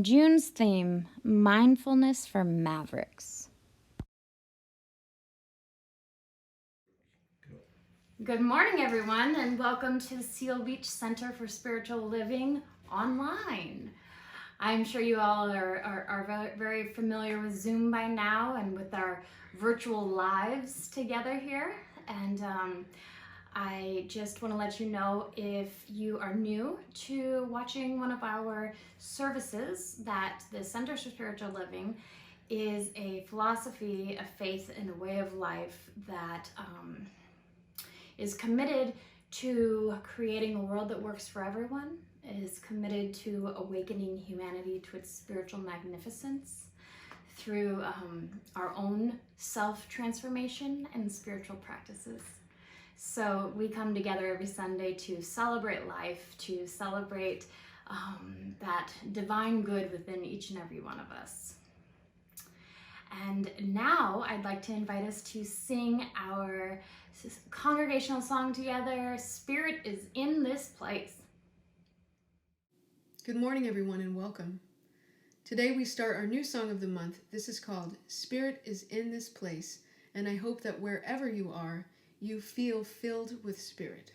June's theme, Mindfulness for Mavericks. Good morning, everyone, and welcome to the Seal Beach Center for Spiritual Living online. I'm sure you all are very familiar with Zoom by now and with our virtual lives together here. And I just want to let you know, if you are new to watching one of our services, that the Center for Spiritual Living is a philosophy, a faith, and a way of life that is committed to creating a world that works for everyone, is committed to awakening humanity to its spiritual magnificence through our own self-transformation and spiritual practices. So we come together every Sunday to celebrate life, to celebrate that divine good within each and every one of us. And now I'd like to invite us to sing our congregational song together, Spirit is in This Place. Good morning, everyone, and welcome. Today we start our new song of the month. This is called Spirit is in This Place, and I hope that wherever you are, you feel filled with Spirit.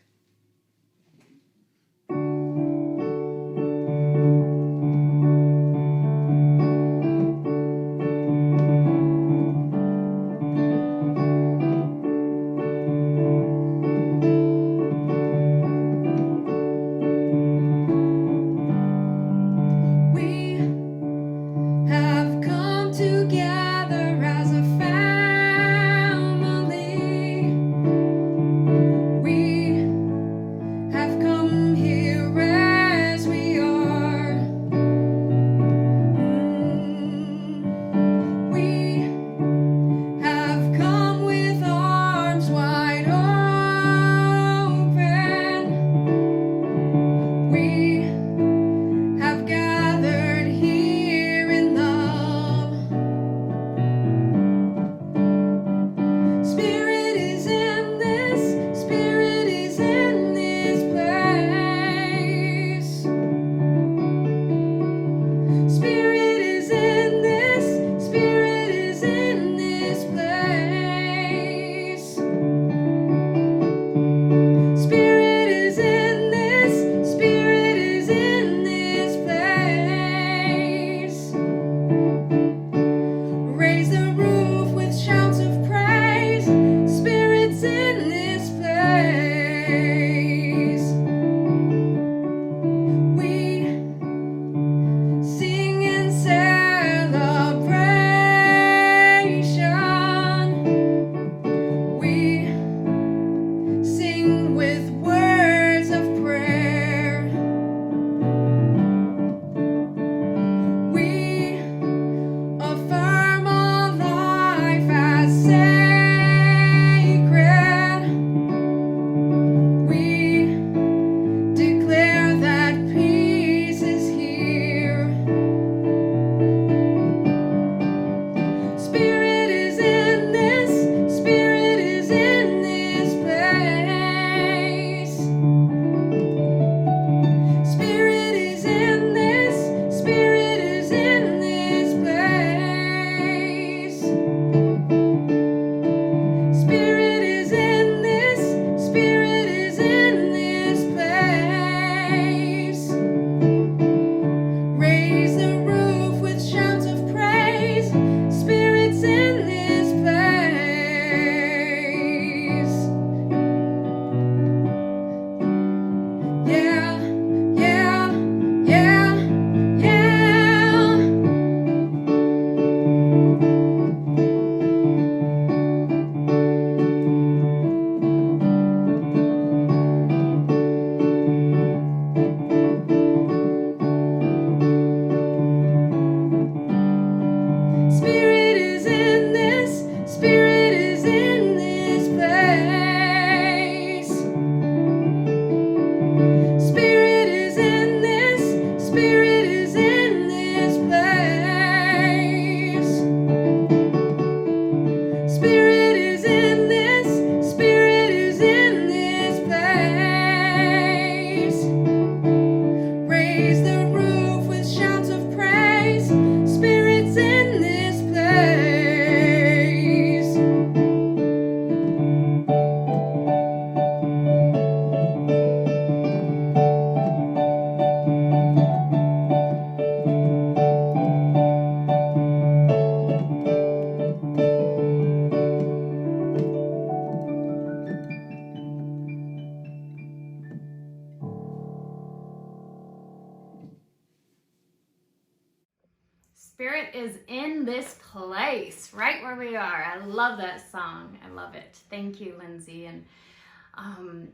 place, right where we are. I love that song. I love it. Thank you, Lindsay. And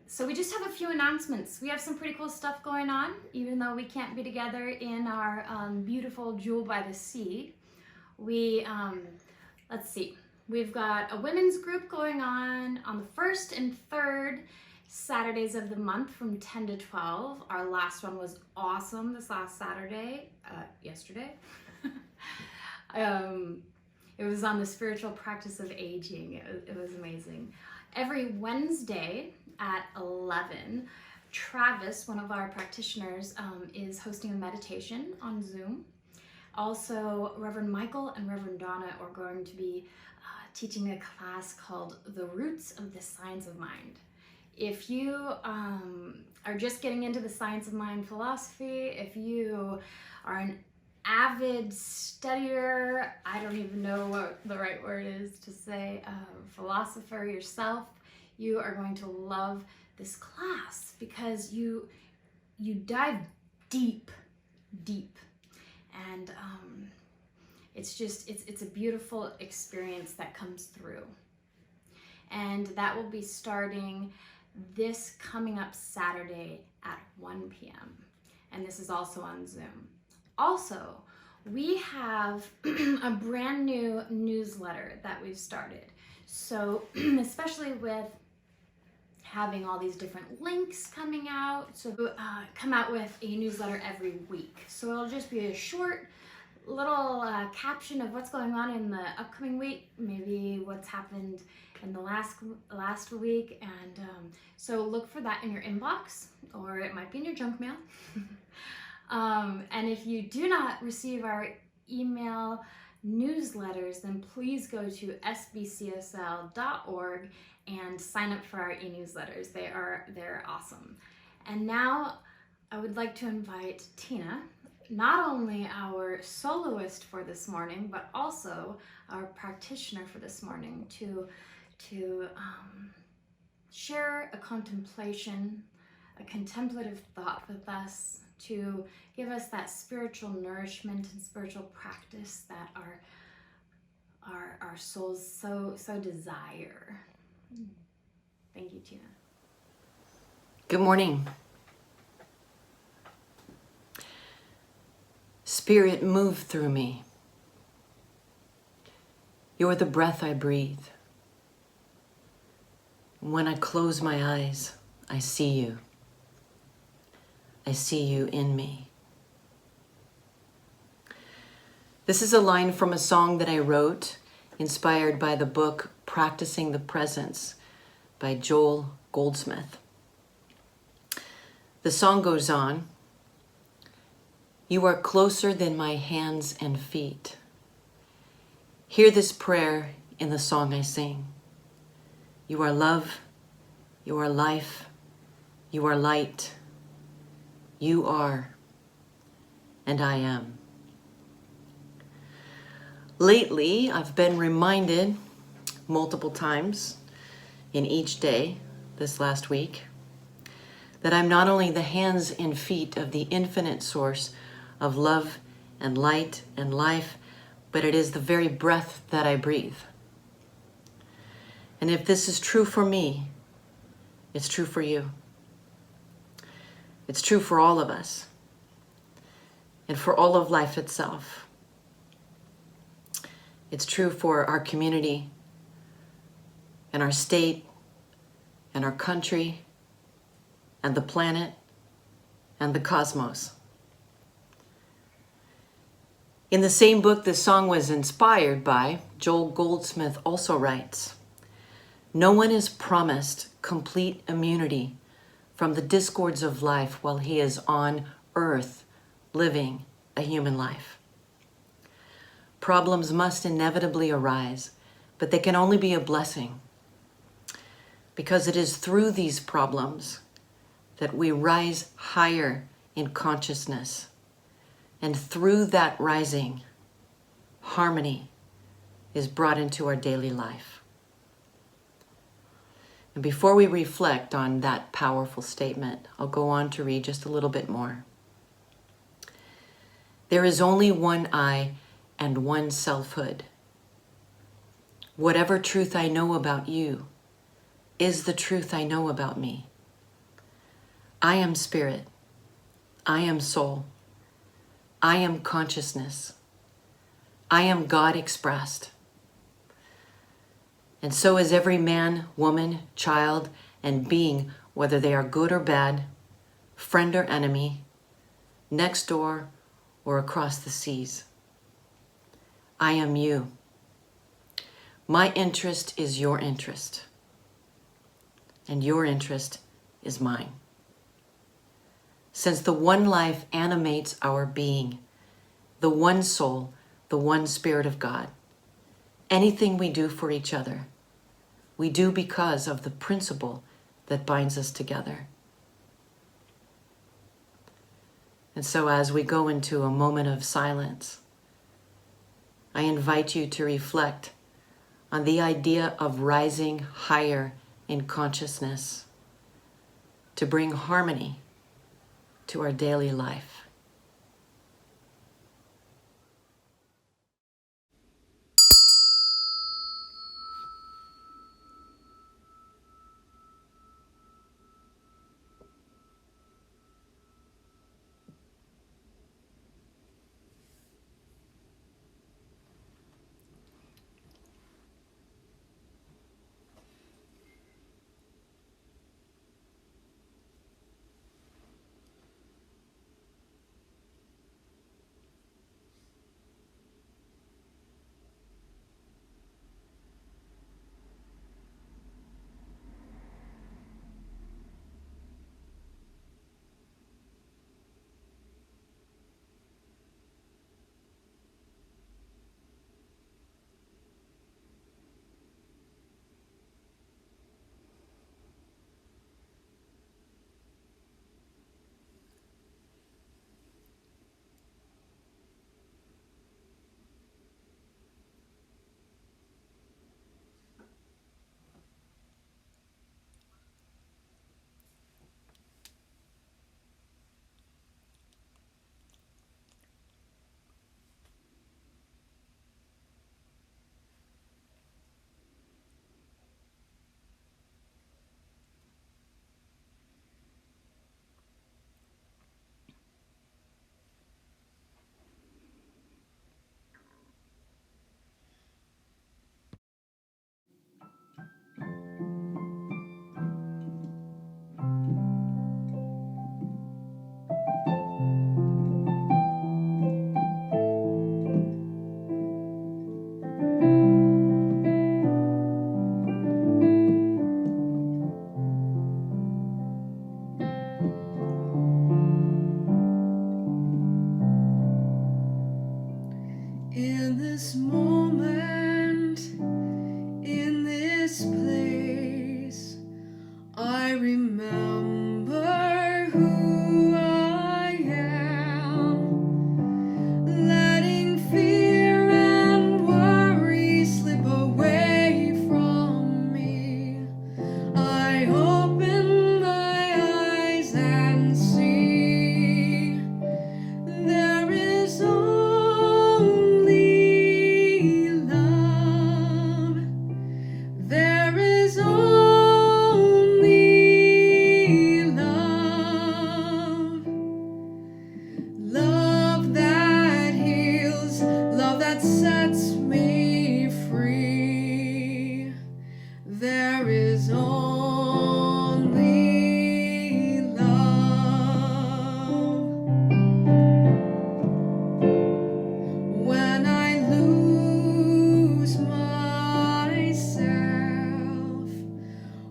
so we just have a few announcements. We have some pretty cool stuff going on, even though we can't be together in our beautiful Jewel by the Sea. We, let's see, we've got a women's group going on the 1st and 3rd Saturdays of the month from 10 to 12. Our last one was awesome this last Saturday, yesterday. It was on the spiritual practice of aging. It was amazing. Every Wednesday at 11, Travis, one of our practitioners, is hosting a meditation on Zoom. Also, Reverend Michael and Reverend Donna are going to be teaching a class called The Roots of the Science of Mind. If you are just getting into the science of mind philosophy, if you are an avid studier, I don't even know what the right word is to say, philosopher yourself, you are going to love this class because you dive deep, and it's a beautiful experience that comes through. And that will be starting this coming up Saturday at 1 p.m. And this is also on Zoom. Also, we have a brand new newsletter that we've started. So especially with having all these different links coming out, so come out with a newsletter every week. So it'll just be a short little caption of what's going on in the upcoming week, maybe what's happened in the last week, and so look for that in your inbox, or it might be in your junk mail. And if you do not receive our email newsletters, then please go to sbcsl.org and sign up for our e-newsletters. They're awesome. And now I would like to invite Tina, not only our soloist for this morning, but also our practitioner for this morning, to share a contemplation, a contemplative thought with us, to give us that spiritual nourishment and spiritual practice that our souls so desire. Thank you, Tina. Good morning. Spirit, move through me. You're the breath I breathe. When I close my eyes, I see you. I see you in me. This is a line from a song that I wrote, inspired by the book Practicing the Presence by Joel Goldsmith. The song goes on, "You are closer than my hands and feet. Hear this prayer in the song I sing. You are love, you are life, you are light. You are, and I am." Lately, I've been reminded multiple times in each day this last week that I'm not only the hands and feet of the infinite source of love and light and life, but it is the very breath that I breathe. And if this is true for me, it's true for you. It's true for all of us and for all of life itself. It's true for our community and our state and our country and the planet and the cosmos. In the same book this song was inspired by, Joel Goldsmith also writes, "No one is promised complete immunity from the discords of life while he is on earth living a human life. Problems must inevitably arise, but they can only be a blessing, because it is through these problems that we rise higher in consciousness, and through that rising, harmony is brought into our daily life." And before we reflect on that powerful statement, I'll go on to read just a little bit more. "There is only one I and one selfhood, Whatever truth I know about you is the truth I know about me. I am spirit. I am soul. I am consciousness. I am God expressed. And so is every man, woman, child, and being, whether they are good or bad, friend or enemy, next door or across the seas. I am you. My interest is your interest, and your interest is mine. Since the one life animates our being, the one soul, the one Spirit of God, anything we do for each other, we do because of the principle that binds us together. And so as we go into a moment of silence, I invite you to reflect on the idea of rising higher in consciousness to bring harmony to our daily life. In this moment, in this place, I remember who I am, letting fear and worry slip away from me. I open my eyes and see there is only love. There is only love. Love that heals, love that sets me free. There is only love. When I lose myself,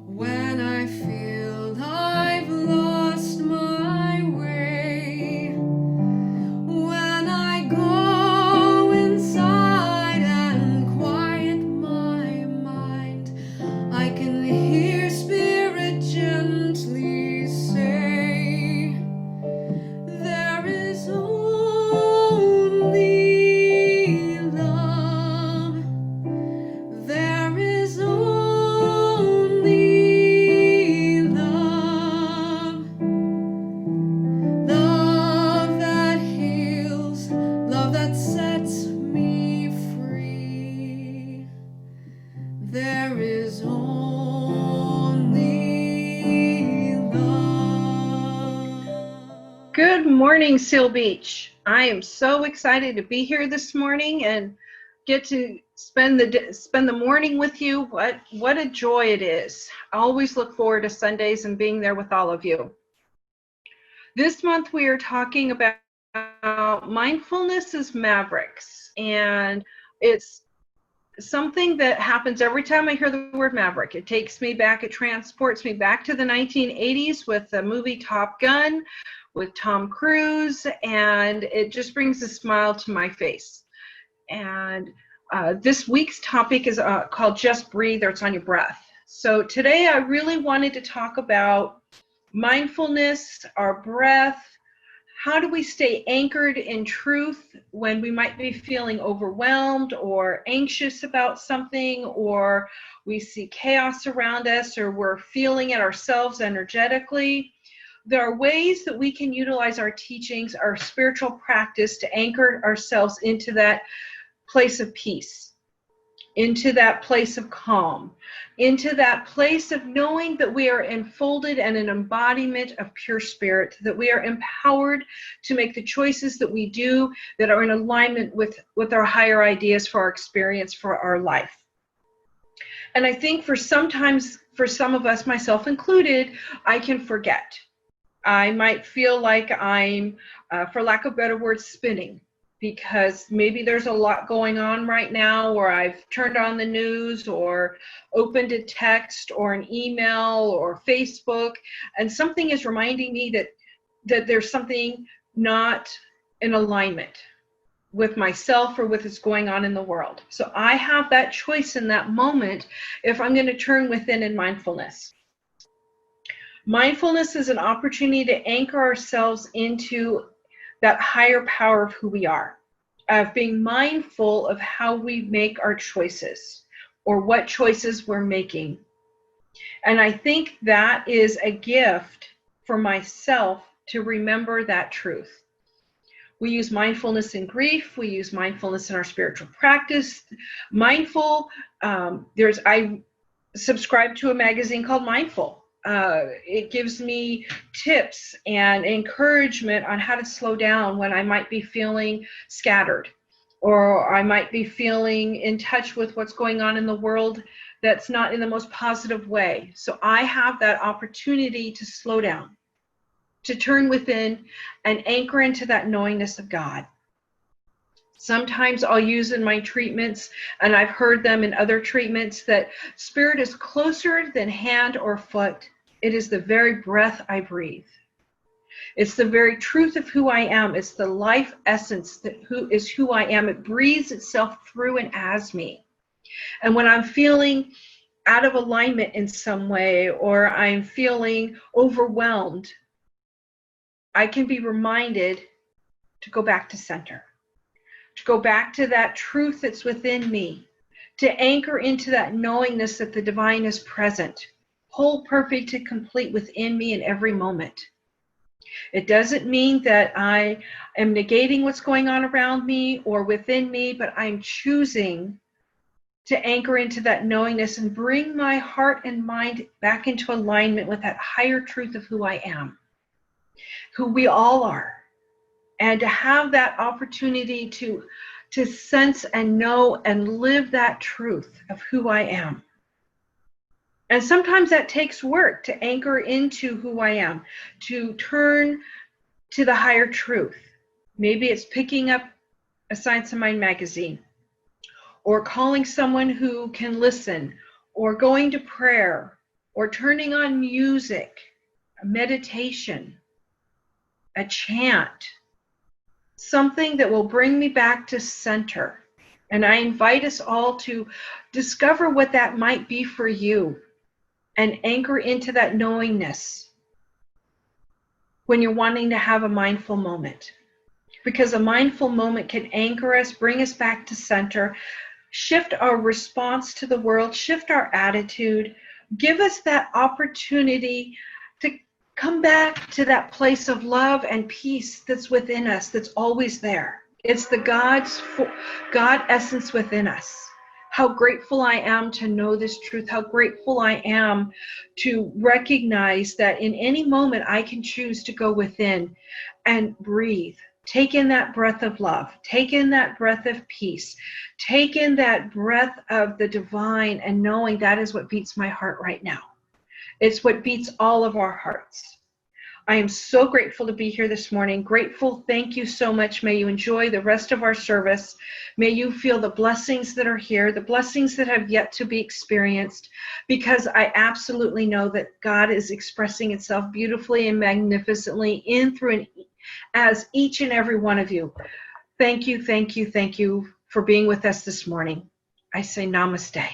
when I feel I've lost my way, when I go inside and quiet my mind, I can hear spirit Good morning, Seal Beach. I am so excited to be here this morning and get to spend the morning with you. What a joy it is. I always look forward to Sundays and being there with all of you. This month we are talking about mindfulness as Mavericks, and it's something that happens every time I hear the word Maverick. It takes me back, it transports me back to the 1980s with the movie Top Gun with Tom Cruise, and it just brings a smile to my face. And this week's topic is called Just Breathe, or it's on your breath. So today I really wanted to talk about mindfulness, our breath. How do we stay anchored in truth when we might be feeling overwhelmed or anxious about something, or we see chaos around us, or we're feeling it ourselves energetically? There are ways that we can utilize our teachings, our spiritual practice to anchor ourselves into that place of peace, into that place of calm, into that place of knowing that we are enfolded in an embodiment of pure spirit, that we are empowered to make the choices that we do that are in alignment with our higher ideas for our experience, for our life. And I think for some of us, myself included, I can forget. I might feel like I'm, for lack of better words, spinning, because maybe there's a lot going on right now, or I've turned on the news or opened a text or an email or Facebook, and something is reminding me that there's something not in alignment with myself or with what's going on in the world. So I have that choice in that moment if I'm going to turn within in mindfulness. Mindfulness is an opportunity to anchor ourselves into that higher power of who we are, of being mindful of how we make our choices or what choices we're making. And I think that is a gift for myself to remember that truth. We use mindfulness in grief. We use mindfulness in our spiritual practice. I subscribe to a magazine called Mindful. It gives me tips and encouragement on how to slow down when I might be feeling scattered, or I might be feeling in touch with what's going on in the world that's not in the most positive way. So I have that opportunity to slow down, to turn within and anchor into that knowingness of God. Sometimes I'll use in my treatments, and I've heard them in other treatments, that spirit is closer than hand or foot. It is the very breath I breathe. It's the very truth of who I am. It's the life essence that who I am. It breathes itself through and as me. And when I'm feeling out of alignment in some way, or I'm feeling overwhelmed, I can be reminded to go back to center, to go back to that truth that's within me, to anchor into that knowingness that the divine is present, whole, perfect, and complete within me in every moment. It doesn't mean that I am negating what's going on around me or within me, but I'm choosing to anchor into that knowingness and bring my heart and mind back into alignment with that higher truth of who I am, who we all are. And to have that opportunity to sense and know and live that truth of who I am. And sometimes that takes work to anchor into who I am, to turn to the higher truth. Maybe it's picking up a Science of Mind magazine, or calling someone who can listen, or going to prayer, or turning on music, a meditation, a chant, something that will bring me back to center. And I invite us all to discover what that might be for you and anchor into that knowingness when you're wanting to have a mindful moment. Because a mindful moment can anchor us, bring us back to center, shift our response to the world, shift our attitude, give us that opportunity to come back to that place of love and peace that's within us, that's always there. It's the God essence within us. how grateful I am to know this truth, how grateful I am to recognize that in any moment I can choose to go within and breathe. Take in that breath of love. Take in that breath of peace. Take in that breath of the divine, and knowing that is what beats my heart right now. It's what beats all of our hearts. I am so grateful to be here this morning. Grateful. Thank you so much. May you enjoy the rest of our service. May you feel the blessings that are here, the blessings that have yet to be experienced, because I absolutely know that God is expressing itself beautifully and magnificently in, through, and as each and every one of you. Thank you, thank you, thank you for being with us this morning. I say namaste.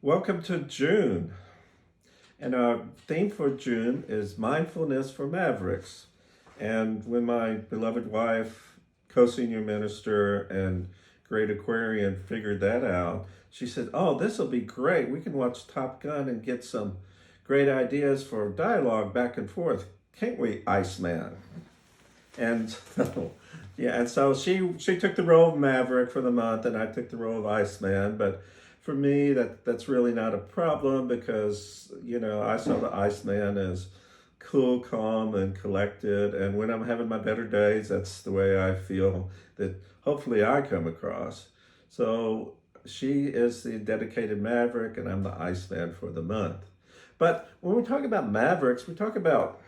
Welcome to June. And our theme for June is Mindfulness for Mavericks. And when my beloved wife, co-senior minister, and great Aquarian figured that out, she said, oh, this will be great. We can watch Top Gun and get some great ideas for dialogue back and forth. Can't we, Iceman? And so, yeah, and so she took the role of Maverick for the month, and I took the role of Iceman. But for me, that's really not a problem because, I saw the Iceman as cool, calm, and collected. And when I'm having my better days, that's the way I feel that hopefully I come across. So she is the dedicated Maverick, and I'm the Iceman for the month. But when we talk about Mavericks, we talk about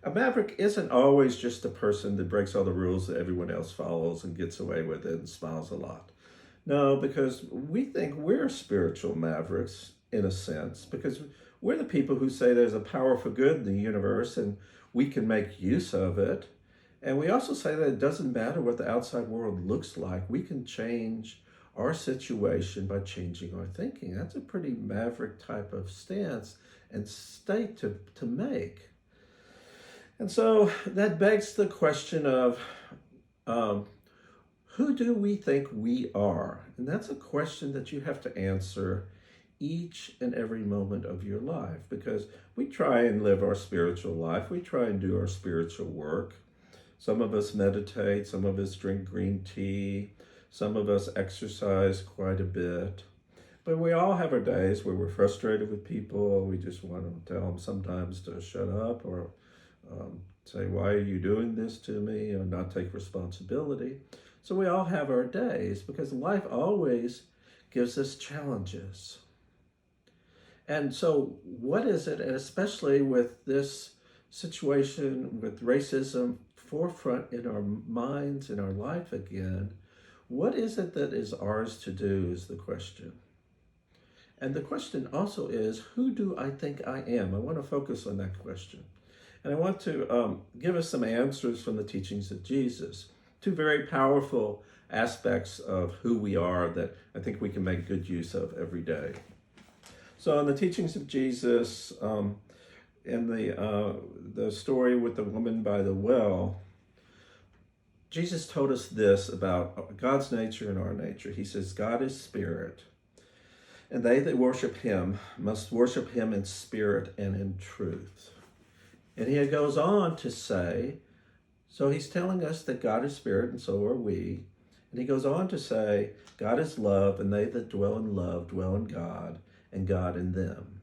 a Maverick isn't always just a person that breaks all the rules that everyone else follows and gets away with it and smiles a lot. No, because we think we're spiritual Mavericks in a sense, because we're the people who say there's a power for good in the universe and we can make use of it. And we also say that it doesn't matter what the outside world looks like. We can change our situation by changing our thinking. That's a pretty Maverick type of stance and state to make. And so that begs the question of who do we think we are? And that's a question that you have to answer each and every moment of your life, because we try and live our spiritual life. We try and do our spiritual work. Some of us meditate, some of us drink green tea, some of us exercise quite a bit. But we all have our days where we're frustrated with people. We just want to tell them sometimes to shut up or say, why are you doing this to me? Or not take responsibility. So we all have our days because life always gives us challenges. And so what is it, and especially with this situation with racism forefront in our minds, in our life again, what is it that is ours to do is the question. And the question also is, who do I think I am? I want to focus on that question. And I want to give us some answers from the teachings of Jesus. Two very powerful aspects of who we are that I think we can make good use of every day. So in the teachings of Jesus, in the story with the woman by the well, Jesus told us this about God's nature and our nature. He says, God is spirit, and they that worship him must worship him in spirit and in truth. And he goes on to say, so he's telling us that God is spirit and so are we. And he goes on to say, God is love, and they that dwell in love dwell in God, and God in them.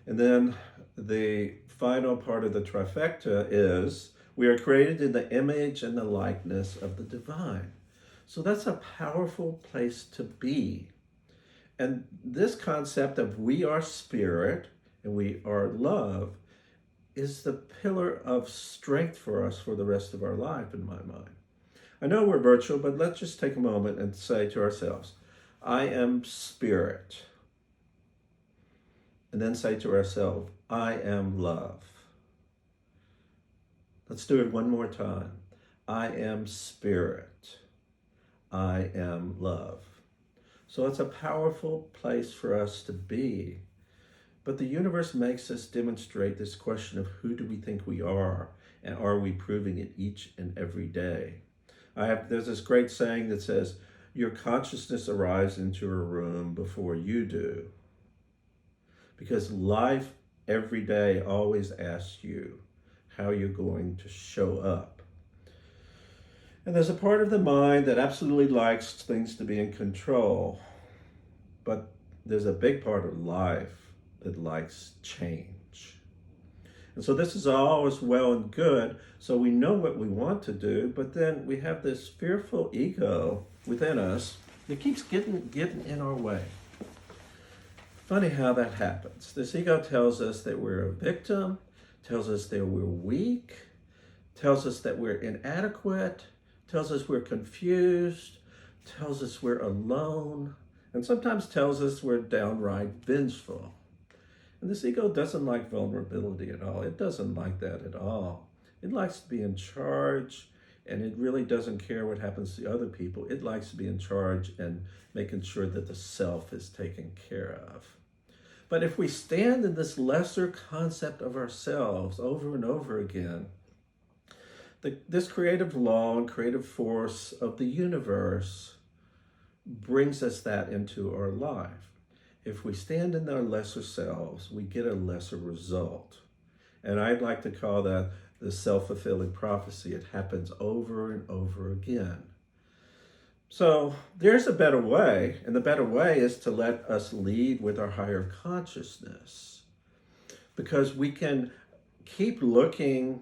And then the final part of the trifecta is, we are created in the image and the likeness of the divine. So that's a powerful place to be. And this concept of we are spirit and we are love is the pillar of strength for us for the rest of our life, in my mind. I know we're virtual, but let's just take a moment and say to ourselves, I am spirit. And then say to ourselves, I am love. Let's do it one more time. I am spirit. I am love. So it's a powerful place for us to be. But the universe makes us demonstrate this question of who do we think we are, and are we proving it each and every day? There's this great saying that says, your consciousness arrives into a room before you do. Because life every day always asks you how you're going to show up. And there's a part of the mind that absolutely likes things to be in control, but there's a big part of life that likes change. And so this is always well and good, so we know what we want to do, but then we have this fearful ego within us that keeps getting in our way. Funny how that happens. This ego tells us that we're a victim, tells us that we're weak, tells us that we're inadequate, tells us we're confused, tells us we're alone, and sometimes tells us we're downright vengeful. And this ego doesn't like vulnerability at all. It doesn't like that at all. It likes to be in charge. And it really doesn't care what happens to other people. It likes to be in charge and making sure that the self is taken care of. But if we stand in this lesser concept of ourselves over and over again, this creative law and creative force of the universe brings us that into our life. If we stand in our lesser selves, we get a lesser result. And I'd like to call that the self-fulfilling prophecy. It happens over and over again. So there's a better way, and the better way is to let us lead with our higher consciousness, because we can keep looking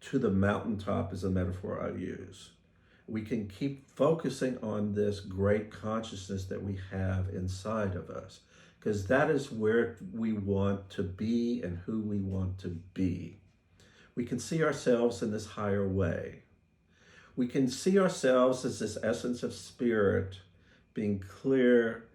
to the mountaintop is a metaphor I use. We can keep focusing on this great consciousness that we have inside of us, because that is where we want to be and who we want to be. We can see ourselves in this higher way. We can see ourselves as this essence of spirit, being clear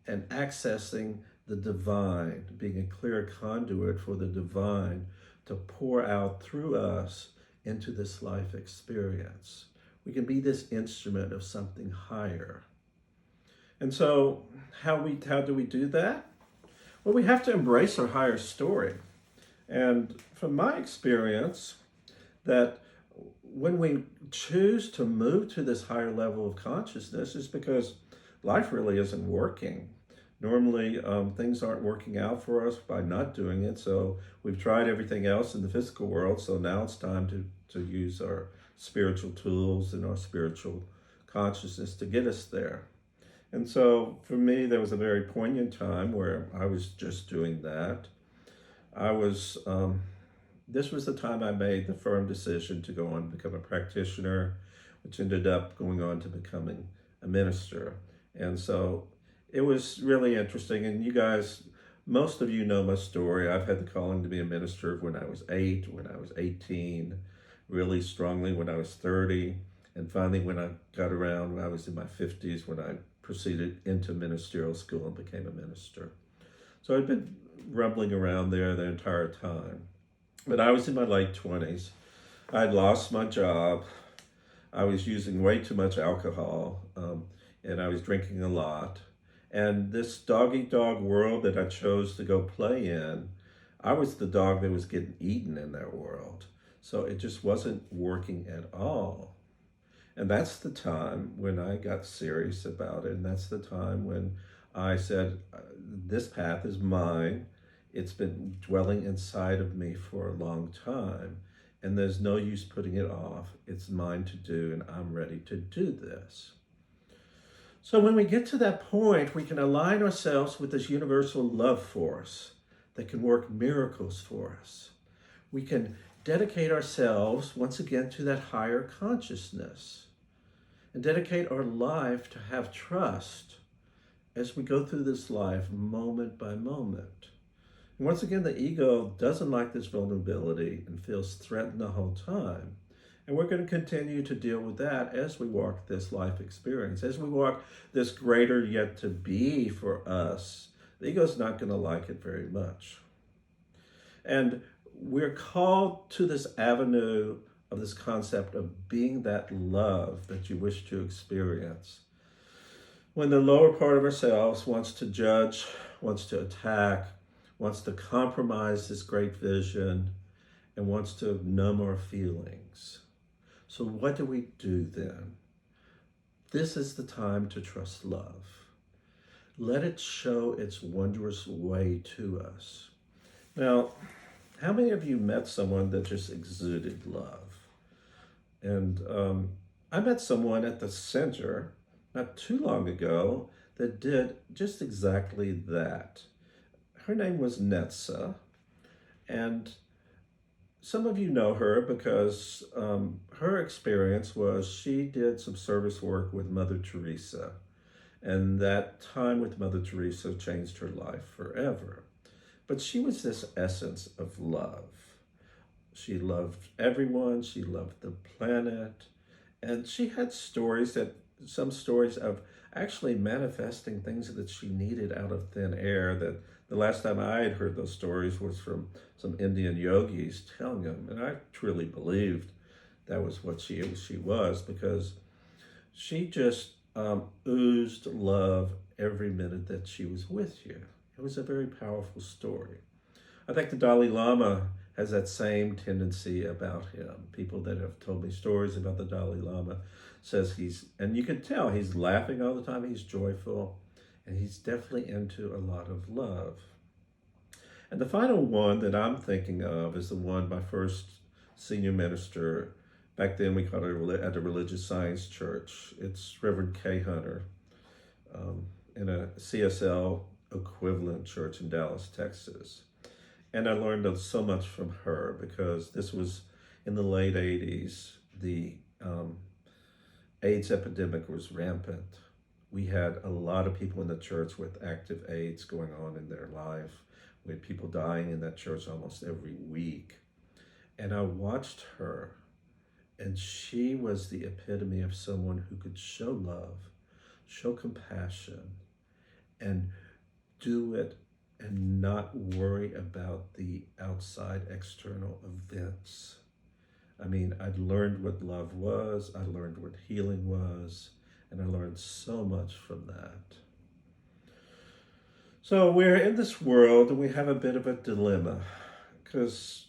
and accessing the divine, being a clear conduit for the divine to pour out through us into this life experience. We can be this instrument of something higher. And so how do we do that? Well, we have to embrace our higher story. And from my experience, that when we choose to move to this higher level of consciousness is because life really isn't working. Normally, things aren't working out for us by not doing it. So we've tried everything else in the physical world. So now it's time to use our spiritual tools and our spiritual consciousness to get us there. And so for me, there was a very poignant time where I was just doing that. This was the time I made the firm decision to go on and become a practitioner, which ended up going on to becoming a minister. And so it was really interesting. And you guys, most of you know my story. I've had the calling to be a minister when I was 8, when I was 18, really strongly when I was 30. And finally, when I got around, when I was in my 50s, when I proceeded into ministerial school and became a minister. So I'd been rumbling around there the entire time. But I was in my late 20s. I'd lost my job. I was using way too much alcohol, and I was drinking a lot. And this dog-eat-dog world that I chose to go play in, I was the dog that was getting eaten in that world. So it just wasn't working at all. And that's the time when I got serious about it. And that's the time when I said, this path is mine. It's been dwelling inside of me for a long time, and there's no use putting it off. It's mine to do, and I'm ready to do this. So when we get to that point, we can align ourselves with this universal love force that can work miracles for us. We can dedicate ourselves once again to that higher consciousness and dedicate our life to have trust as we go through this life moment by moment. And once again, the ego doesn't like this vulnerability and feels threatened the whole time. And we're going to continue to deal with that as we walk this life experience, as we walk this greater yet to be for us. The ego's not going to like it very much. And we're called to this avenue of this concept of being that love that you wish to experience. When the lower part of ourselves wants to judge, wants to attack, wants to compromise this great vision, and wants to numb our feelings. So what do we do then? This is the time to trust love. Let it show its wondrous way to us. Now, how many of you met someone that just exuded love? And I met someone at the center not too long ago that did just exactly that. Her name was Netza, and some of you know her because her experience was she did some service work with Mother Teresa, and that time with Mother Teresa changed her life forever. But she was this essence of love. She loved everyone, she loved the planet, and she had some stories of actually manifesting things that she needed out of thin air. That the last time I had heard those stories was from some Indian yogis telling them, and I truly believed that was what she was, because she just oozed love every minute that she was with you. It was a very powerful story. I think the Dalai Lama has that same tendency about him. People that have told me stories about the Dalai Lama says and you can tell he's laughing all the time, he's joyful, and he's definitely into a lot of love. And the final one that I'm thinking of is the one my first senior minister, back then we called it at the Religious Science Church. It's Reverend K. Hunter, in a CSL equivalent church in Dallas, Texas. And I learned so much from her, because this was in the late 80s. The AIDS epidemic was rampant. We had a lot of people in the church with active AIDS going on in their life. We had people dying in that church almost every week. And I watched her, and she was the epitome of someone who could show love, show compassion, and do it and not worry about the outside external events. I mean, I'd learned what love was, I learned what healing was, and I learned so much from that. So we're in this world and we have a bit of a dilemma, because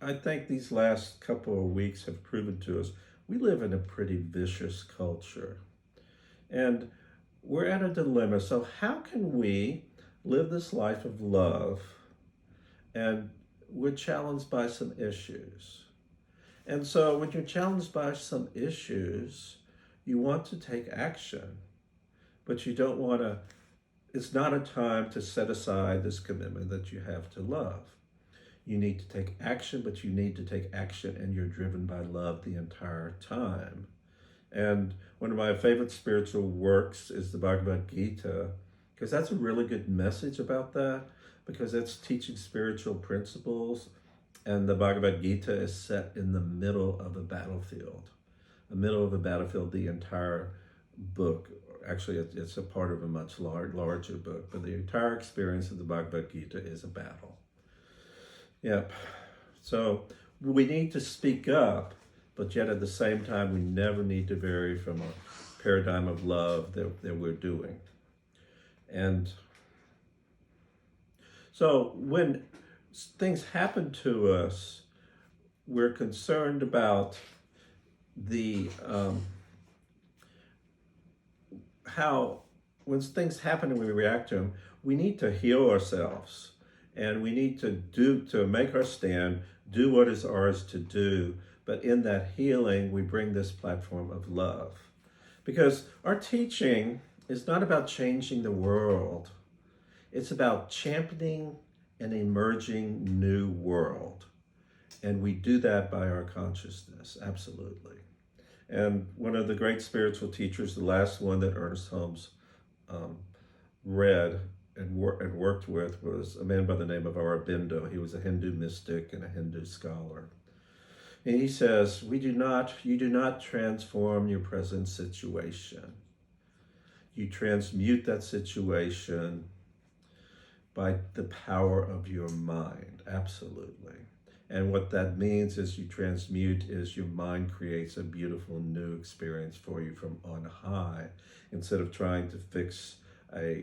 I think these last couple of weeks have proven to us we live in a pretty vicious culture. And we're at a dilemma. So how can we live this life of love? And we're challenged by some issues. And so when you're challenged by some issues, you want to take action, but you don't want to, it's not a time to set aside this commitment that you have to love. You need to take action, but you need to take action and you're driven by love the entire time. And one of my favorite spiritual works is the Bhagavad Gita, because that's a really good message about that, because it's teaching spiritual principles. And the Bhagavad Gita is set in the middle of a battlefield. The entire book. Actually, it's a part of a much larger book, but the entire experience of the Bhagavad Gita is a battle. Yep. So we need to speak up, but yet at the same time, we never need to vary from a paradigm of love that we're doing. And so when things happen to us, we're concerned about the how when things happen and we react to them, we need to heal ourselves, and we need to make our stand, do what is ours to do. But in that healing, we bring this platform of love, because our teaching is not about changing the world. It's about championing an emerging new world. And we do that by our consciousness, absolutely. And one of the great spiritual teachers, the last one that Ernest Holmes read and worked with, was a man by the name of Aurobindo. He was a Hindu mystic and a Hindu scholar. And he says, you do not transform your present situation. You transmute that situation by the power of your mind, absolutely. And what that means is you transmute is your mind creates a beautiful new experience for you from on high, instead of trying to fix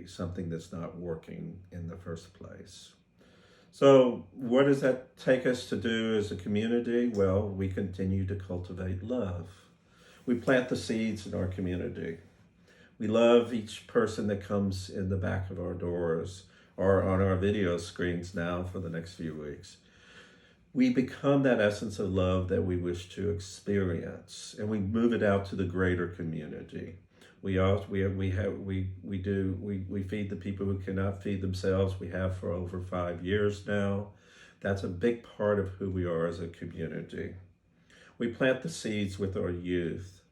something that's not working in the first place. So what does that take us to do as a community? Well, we continue to cultivate love. We plant the seeds in our community. We love each person that comes in the back of our doors or on our video screens now for the next few weeks. We become that essence of love that we wish to experience, and we move it out to the greater community. We feed the people who cannot feed themselves. We have for over 5 years now. That's a big part of who we are as a community. We plant the seeds with our youth.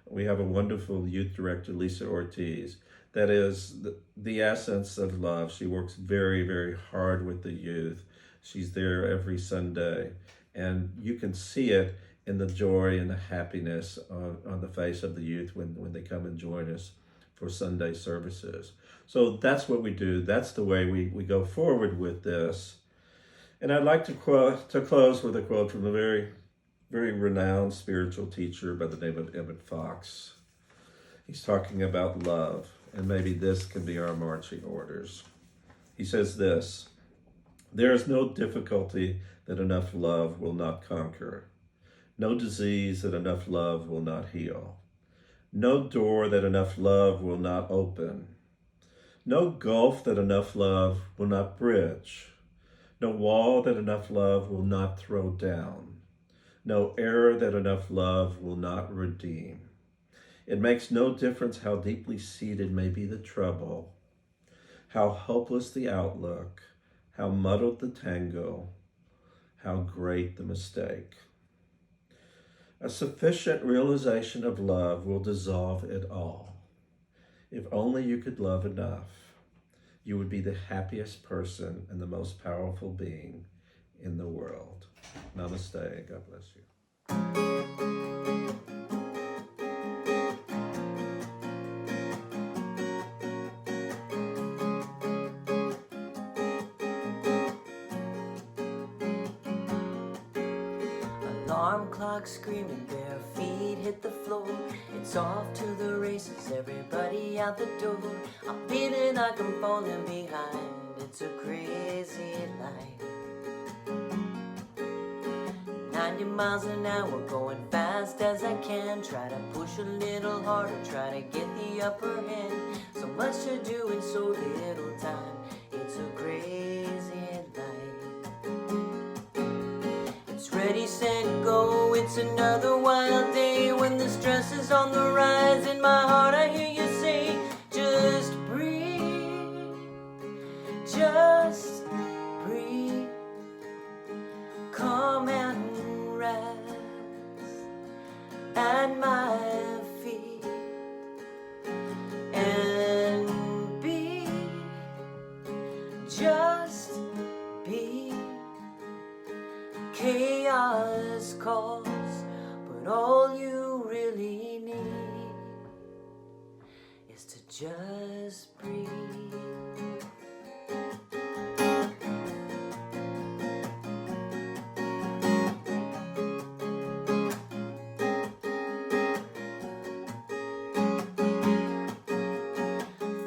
We have a wonderful youth director, Lisa Ortiz, that is the essence of love. She works very, very hard with the youth. She's there every Sunday, and you can see it in the joy and the happiness on the face of the youth when they come and join us for Sunday services. So that's what we do. That's the way we go forward with this. And I'd like to close with a quote from a very, very renowned spiritual teacher by the name of Emmett Fox. He's talking about love, and maybe this can be our marching orders. He says this: there is no difficulty that enough love will not conquer, no disease that enough love will not heal, no door that enough love will not open, no gulf that enough love will not bridge, no wall that enough love will not throw down, no error that enough love will not redeem. It makes no difference how deeply seated may be the trouble, how hopeless the outlook, how muddled the tango, how great the mistake. A sufficient realization of love will dissolve it all. If only you could love enough, you would be the happiest person and the most powerful being in the world. Namaste. God bless you. Alarm clock screaming, bare feet hit the floor. It's off to the races, everybody out the door. I'm feeling like I'm falling behind. It's a crazy life. 90 miles an hour, going fast as I can. Try to push a little harder, try to get the upper hand. So much to do in so little time. It's a crazy life. It's ready, set, go. It's another wild day when the stress is on the rise. In my heart I hear you say, just breathe, just breathe. Come and rest at my feet and be, just be. Chaos calls, but all you really need is to just breathe.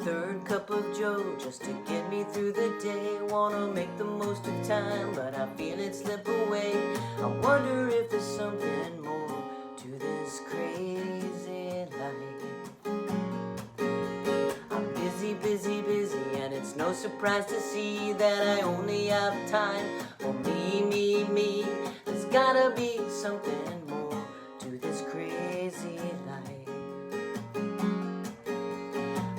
Third cup of joe just to get me through the day. Wanna make the most of time, but I feel it slip away. I wonder if there's something more to this crazy life. I'm busy, busy, busy, and it's no surprise to see that I only have time for me, me, me. There's gotta be something more to this crazy life.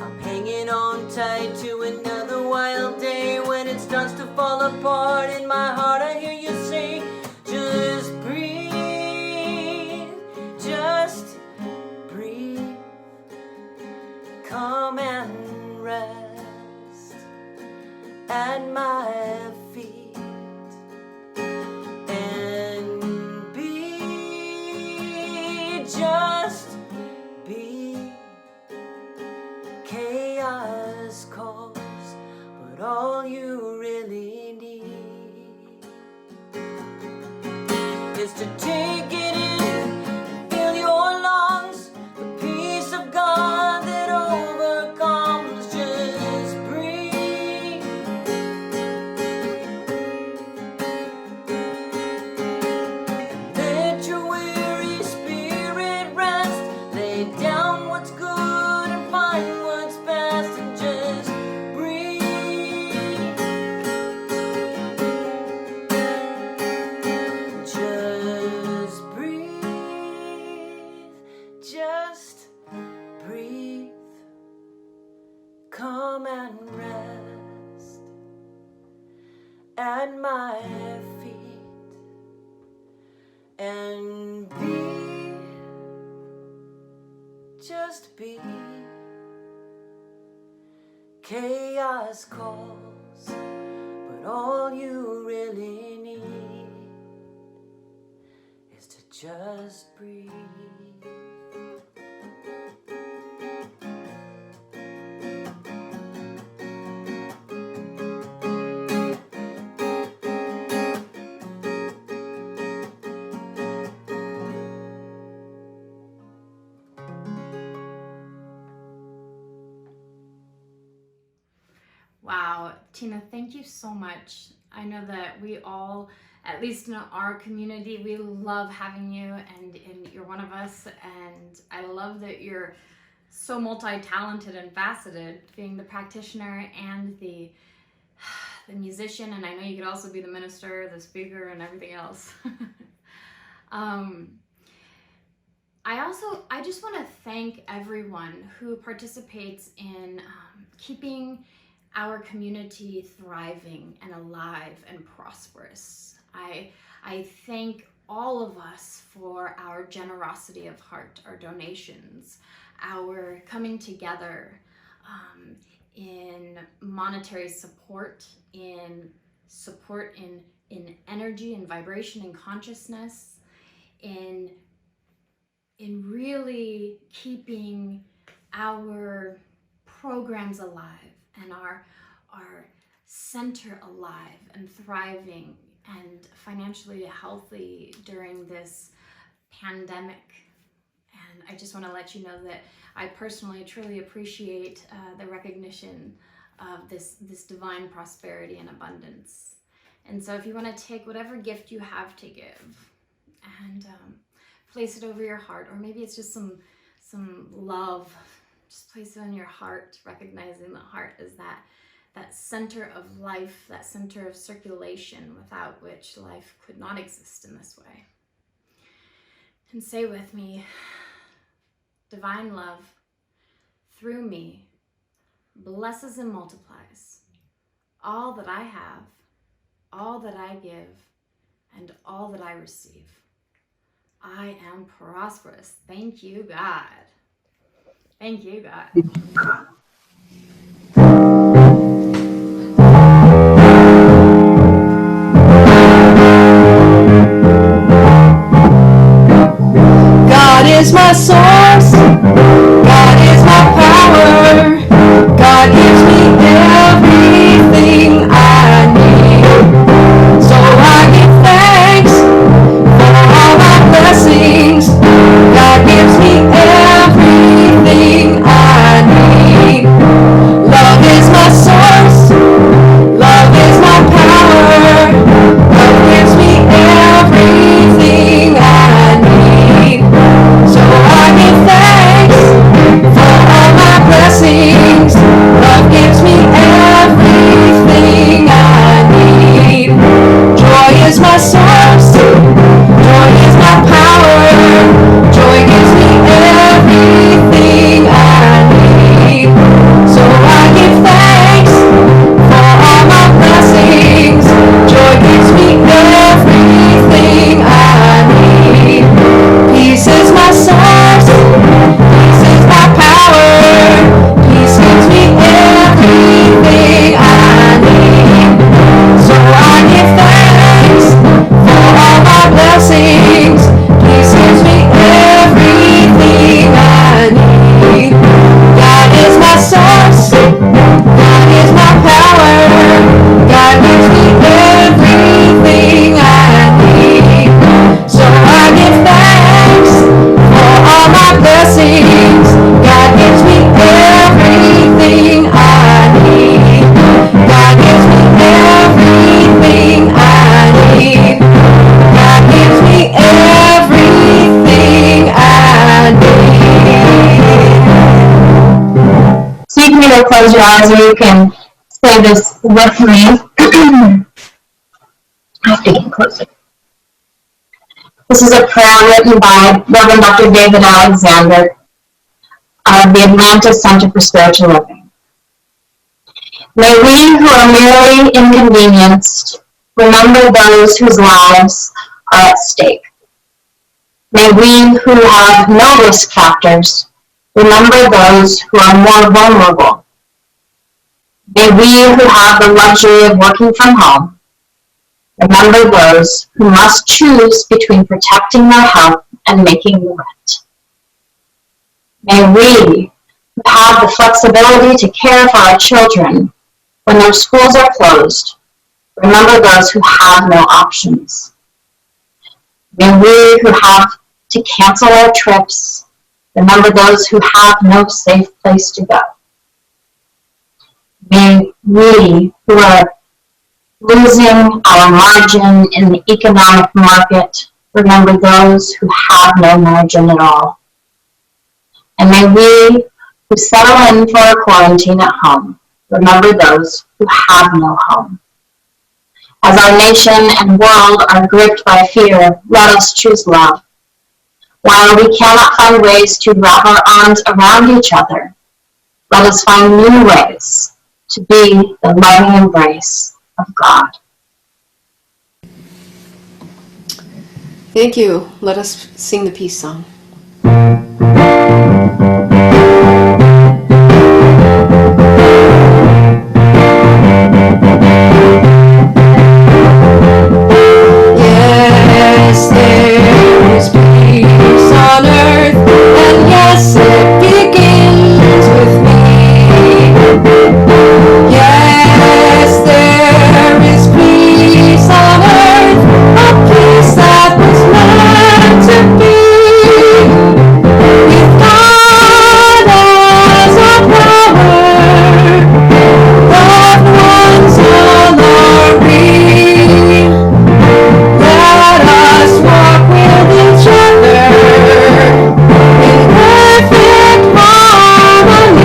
I'm hanging on tight to another wild day. When it starts to fall apart in my heart, I hear you say, just breathe, just breathe. Come and rest at my feet and be, just be. Chaos calls, but all you really need is to take it in, fill your lungs, the peace of God that overcomes. Just breathe. Let your weary spirit rest. Lay down what's good and find what's best, and just breathe. Just breathe. Just breathe. Come and rest at my feet and be, just be. Chaos calls, but all you really need is to just breathe. Wow, Tina, thank you so much. I know that we all, at least in our community, we love having you, and you're one of us. And I love that you're so multi-talented and faceted, being the practitioner and the musician. And I know you could also be the minister, the speaker, and everything else. I just want to thank everyone who participates in keeping our community thriving and alive and prosperous. I thank all of us for our generosity of heart, our donations, our coming together in monetary support, in energy and vibration and consciousness, in really keeping our programs alive and our center alive and thriving and financially healthy during this pandemic. And I just want to let you know that I personally truly appreciate the recognition of this divine prosperity and abundance. And so if you want to take whatever gift you have to give and place it over your heart, or maybe it's just some love, just place it on your heart, recognizing the heart is that center of life, that center of circulation, without which life could not exist in this way. And say with me, divine love through me blesses and multiplies all that I have, all that I give, and all that I receive. I am prosperous. Thank you, God. Thank you, God. God is my source. God is my power. God gives me everything I need. So I give thanks for all my blessings. God gives me everything I need. Love is my source. Love is my power. Love gives me everything I need. So I give thanks for all my blessings. Love gives me everything I need. Joy is my source. Joy is my power. Joy gives me everything I need. So I give thanks for all my blessings. Joy gives me everything I need. Peace is my source. Peace is my power. Peace gives me everything I need. So I give thanks for all my blessings. Peace gives me everything I need. God is my source. God is my power. God gives me everything I need. So I give thanks for all my blessings. God gives me everything I need. God gives me everything I need. God gives me everything I need. So you can either close your eyes or you can say this with me. I have to get closer. This is a prayer written by Reverend Dr. David Alexander of the Atlanta Center for Spiritual Living. May we who are merely inconvenienced remember those whose lives are at stake. May we who have no risk factors remember those who are more vulnerable. May we who have the luxury of working from home remember those who must choose between protecting their health and making the rent. May we who have the flexibility to care for our children when their schools are closed remember those who have no options. May we who have to cancel our trips remember those who have no safe place to go. May we, who are losing our margin in the economic market, remember those who have no margin at all. And may we, who settle in for a quarantine at home, remember those who have no home. As our nation and world are gripped by fear, let us choose love. While we cannot find ways to wrap our arms around each other, let us find new ways to be the loving embrace of God. Thank you. Let us sing the peace song. Yes, there is peace on earth, and yes, it begins with me. Yes, there is peace on earth, a peace that was meant to be. With God as our power, loved ones all are we. Let us walk with each other in perfect harmony.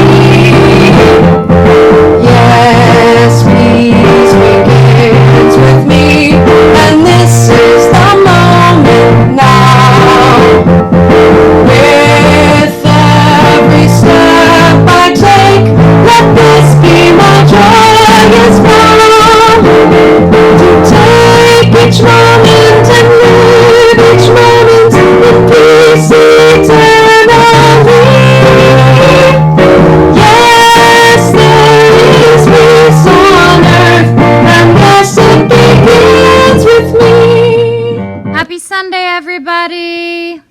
Yes, peace begins with me, and this is the moment now. With every step I take, let this be my joyous vow. To take each moment and live each moment in peace eternally. Yes, there is peace on earth, and yes, it begins with me. Happy Sunday, everybody.